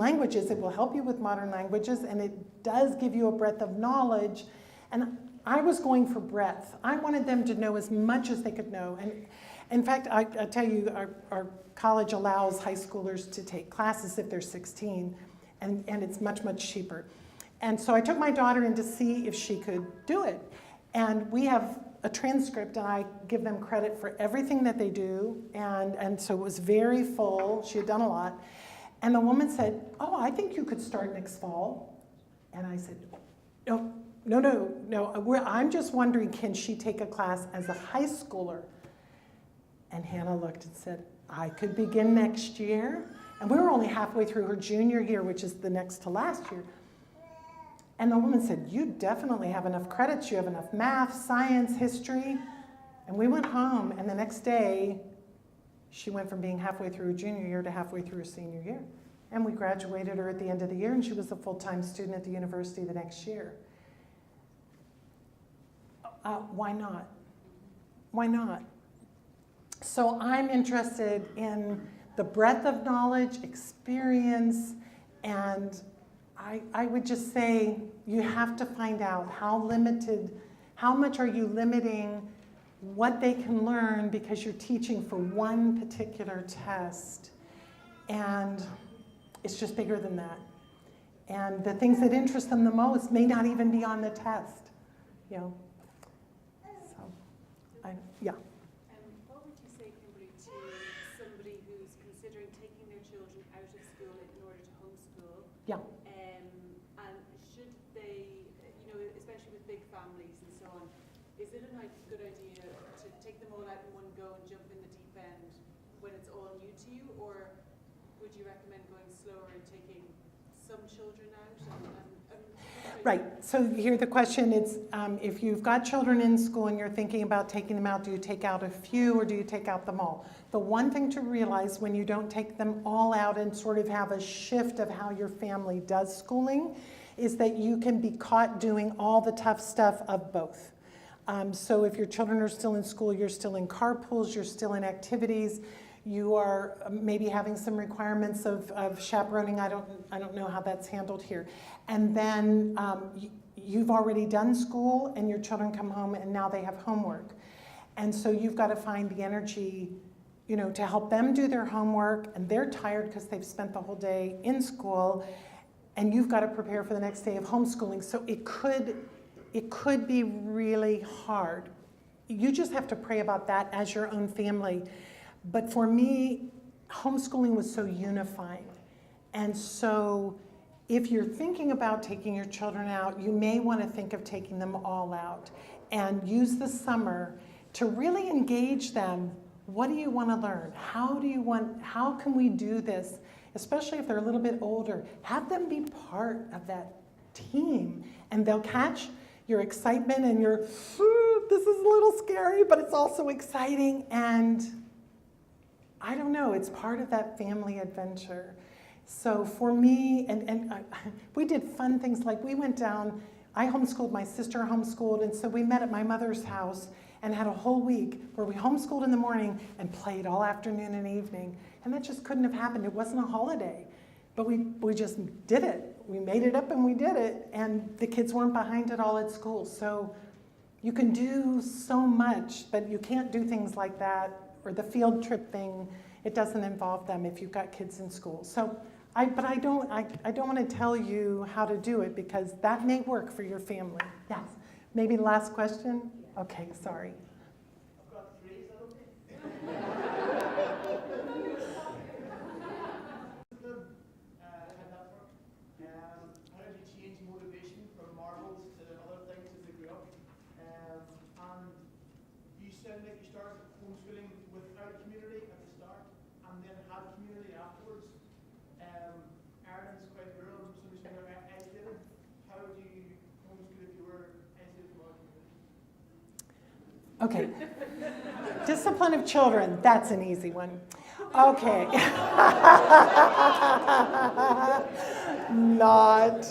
languages. It will help you with modern languages, and it does give you a breadth of knowledge. And I was going for breadth. I wanted them to know as much as they could know. And in fact, I tell you, our college allows high schoolers to take classes if they're 16, and it's much, much cheaper. And so I took my daughter in to see if she could do it. And we have a transcript, and I give them credit for everything that they do. And so it was very full. She had done a lot. And the woman said, "Oh, I think you could start next fall." And I said, no, I'm just wondering, can she take a class as a high schooler? And Hannah looked and said, "I could begin next year." And we were only halfway through her junior year, which is the next to last year. And the woman said, "You definitely have enough credits. You have enough math, science, history." And we went home, and the next day, she went from being halfway through her junior year to halfway through her senior year. And we graduated her at the end of the year, and she was a full-time student at the university the next year. Why not? Why not? So I'm interested in the breadth of knowledge, experience, and I would just say you have to find out how much are you limiting what they can learn because you're teaching for one particular test. And it's just bigger than that. And the things that interest them the most may not even be on the test, you know. So, yeah. What would you say, Kimberly, to somebody who's considering taking their children out of school in order to homeschool? Yeah. And should they, you know, especially with big families and so on, is it a good idea to take them all out in one go and jump in the deep end when it's all new to you, or would you recommend going slower and taking some children out? Right, so here the question is, if you've got children in school and you're thinking about taking them out, do you take out a few or do you take out them all? The one thing to realize when you don't take them all out and sort of have a shift of how your family does schooling is that you can be caught doing all the tough stuff of both. So if your children are still in school, you're still in carpools, you're still in activities, you are maybe having some requirements of chaperoning. I don't know how that's handled here. And then you've already done school and your children come home and now they have homework. And so you've got to find the energy, you know, to help them do their homework, and they're tired because they've spent the whole day in school, and you've got to prepare for the next day of homeschooling. So it could be really hard. You just have to pray about that as your own family. But for me, homeschooling was so unifying. And so if you're thinking about taking your children out, you may want to think of taking them all out and use the summer to really engage them. What do you want to learn? How can we do this? Especially if they're a little bit older. Have them be part of that team, and they'll catch your excitement and your, this is a little scary, but it's also exciting. And I don't know, it's part of that family adventure. So for me, and we did fun things like we went down, I homeschooled, my sister homeschooled, and so we met at my mother's house and had a whole week where we homeschooled in the morning and played all afternoon and evening. And that just couldn't have happened. It wasn't a holiday. But we just did it. We made it up and we did it. And the kids weren't behind it all at school. So you can do so much, but you can't do things like that, or the field trip thing. It doesn't involve them if you've got kids in school. So, I don't want to tell you how to do it because that may work for your family. Yes. Maybe last question? Okay, sorry. I've got three, is that okay? How did you change motivation from marbles to other things as they grew up? And you said that you started homeschooling without community at the start and then had community afterwards. Ireland's quite rural, so it's very isolated. How would you homeschool if you were isolated from our community? Okay. Discipline of children, that's an easy one. Okay. Not.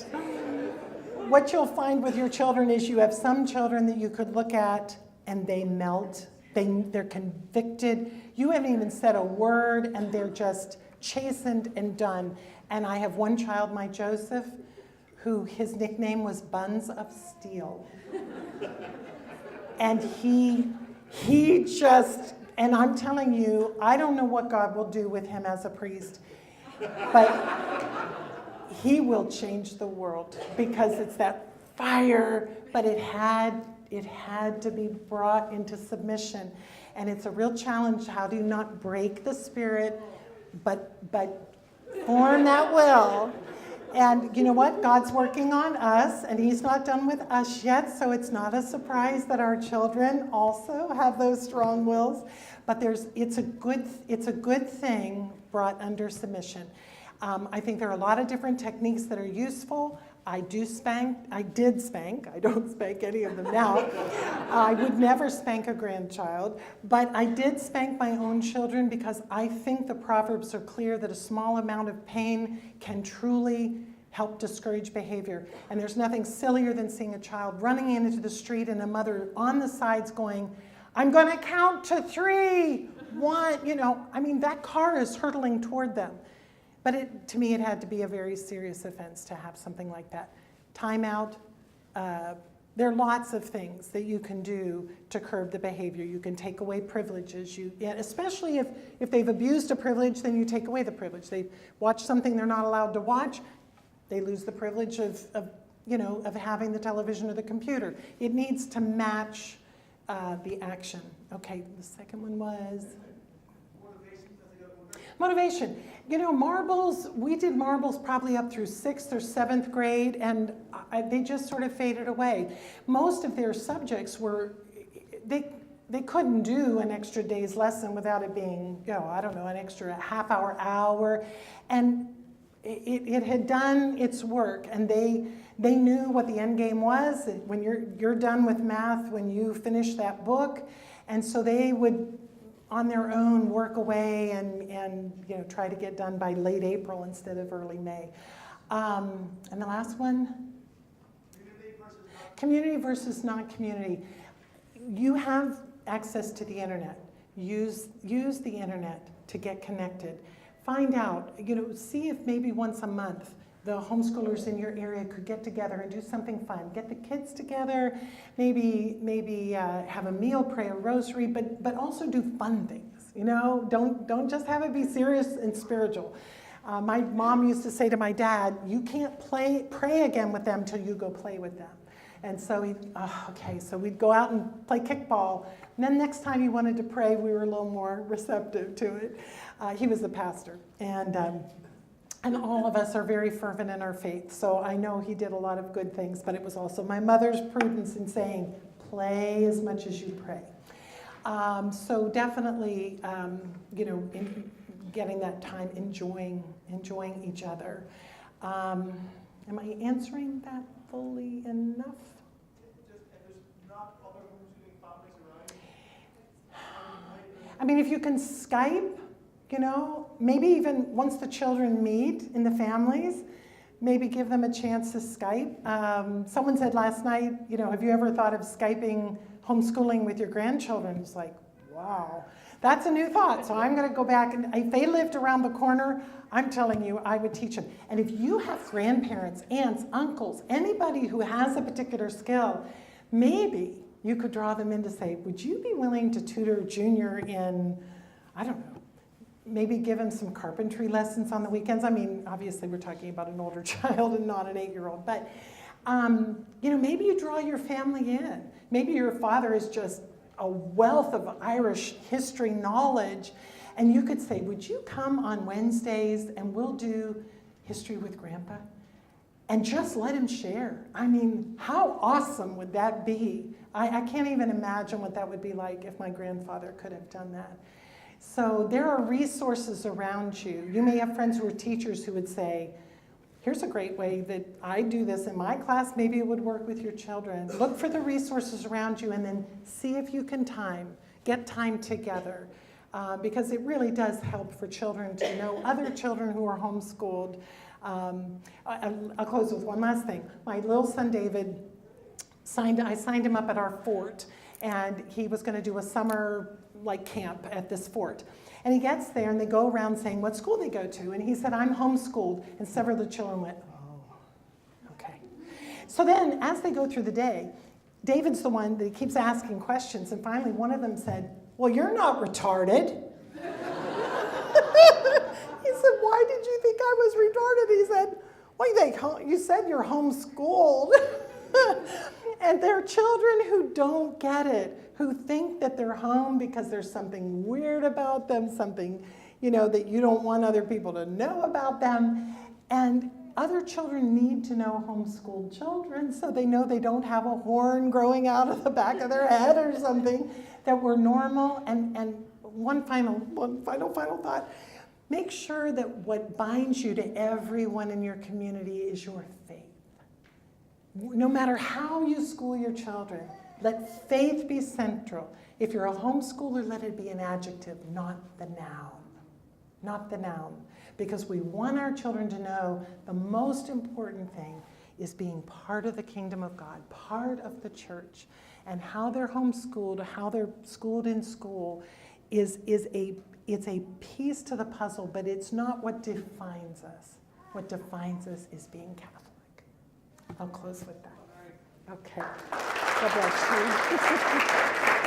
What you'll find with your children is you have some children that you could look at and they melt. They're convicted. You haven't even said a word and they're just chastened and done. And I have one child, my Joseph, who his nickname was Buns of Steel. And he just, and I'm telling you, I don't know what God will do with him as a priest, but he will change the world because it's that fire, but it had to be brought into submission. And it's a real challenge. How do you not break the spirit, but form that will? And you know what? God's working on us, and he's not done with us yet, so it's not a surprise that our children also have those strong wills. But it's a good thing brought under submission. I think there are a lot of different techniques that are useful. I did spank. I don't spank any of them now. I would never spank a grandchild, but I did spank my own children because I think the Proverbs are clear that a small amount of pain can truly help discourage behavior. And there's nothing sillier than seeing a child running into the street and a mother on the sides going, "I'm going to count to 3, 1, that car is hurtling toward them. But to me, it had to be a very serious offense to have something like that. Timeout. There are lots of things that you can do to curb the behavior. You can take away privileges. Especially if they've abused a privilege, then you take away the privilege. They watch something they're not allowed to watch, they lose the privilege of having the television or the computer. It needs to match the action. Okay, the second one was? Motivation. Marbles, we did marbles probably up through 6th or 7th grade, and they just sort of faded away. Most of their subjects were, they couldn't do an extra day's lesson without it being, an extra hour. And it had done its work, and they knew what the end game was. When you're done with math, when you finish that book, and so they would on their own work away and try to get done by late April instead of early May. And the last one? Community versus non-community. You have access to the internet. Use the internet to get connected. Find out, see if maybe once a month the homeschoolers in your area could get together and do something fun. Get the kids together, maybe have a meal, pray a rosary, but also do fun things. Don't just have it be serious and spiritual. My mom used to say to my dad, "You can't pray again with them till you go play with them." And so so we'd go out and play kickball. And then next time he wanted to pray, we were a little more receptive to it. He was the pastor, and all of us are very fervent in our faith. So I know he did a lot of good things, but it was also my mother's prudence in saying, play as much as you pray. So definitely, in getting that time, enjoying each other. Am I answering that fully enough? Just if there's not other homeschooling families around, I mean, if you can Skype, maybe even once the children meet in the families, maybe give them a chance to Skype. Someone said last night, have you ever thought of Skyping homeschooling with your grandchildren? It's like, wow, that's a new thought. So I'm going to go back, and if they lived around the corner, I'm telling you, I would teach them. And if you have grandparents, aunts, uncles, anybody who has a particular skill, maybe you could draw them in to say, would you be willing to tutor Junior in, I don't know, maybe give him some carpentry lessons on the weekends? I mean, obviously we're talking about an older child and not an 8-year-old, but maybe you draw your family in. Maybe your father is just a wealth of Irish history knowledge, and you could say, would you come on Wednesdays and we'll do history with Grandpa? And just let him share. I mean, how awesome would that be? I can't even imagine what that would be like if my grandfather could have done that. So there are resources around you. You may have friends who are teachers who would say, here's a great way that I do this in my class. Maybe it would work with your children. Look for the resources around you and then see if you can get time together. Because it really does help for children to know other children who are homeschooled. I'll close with one last thing. My little son David, I signed him up at our fort. and he was going to do a summer like camp at this fort. And he gets there and they go around saying what school they go to. And he said, I'm homeschooled. And several of the children went, oh, okay. So then as they go through the day, David's the one that keeps asking questions. And finally one of them said, well, you're not retarded. He said, why did you think I was retarded? He said, well, you said you're homeschooled. And there are children who don't get it, who think that they're home because there's something weird about them, something, that you don't want other people to know about them. And other children need to know homeschooled children so they know they don't have a horn growing out of the back of their head or something, that we're normal. And one final thought. Make sure that what binds you to everyone in your community is your faith. No matter how you school your children, let faith be central. If you're a homeschooler, let it be an adjective, not the noun. Not the noun. Because we want our children to know the most important thing is being part of the kingdom of God, part of the church. And how they're homeschooled, how they're schooled in school it's a piece to the puzzle, but it's not what defines us. What defines us is being Catholic. I'll close with that. Okay. God bless you.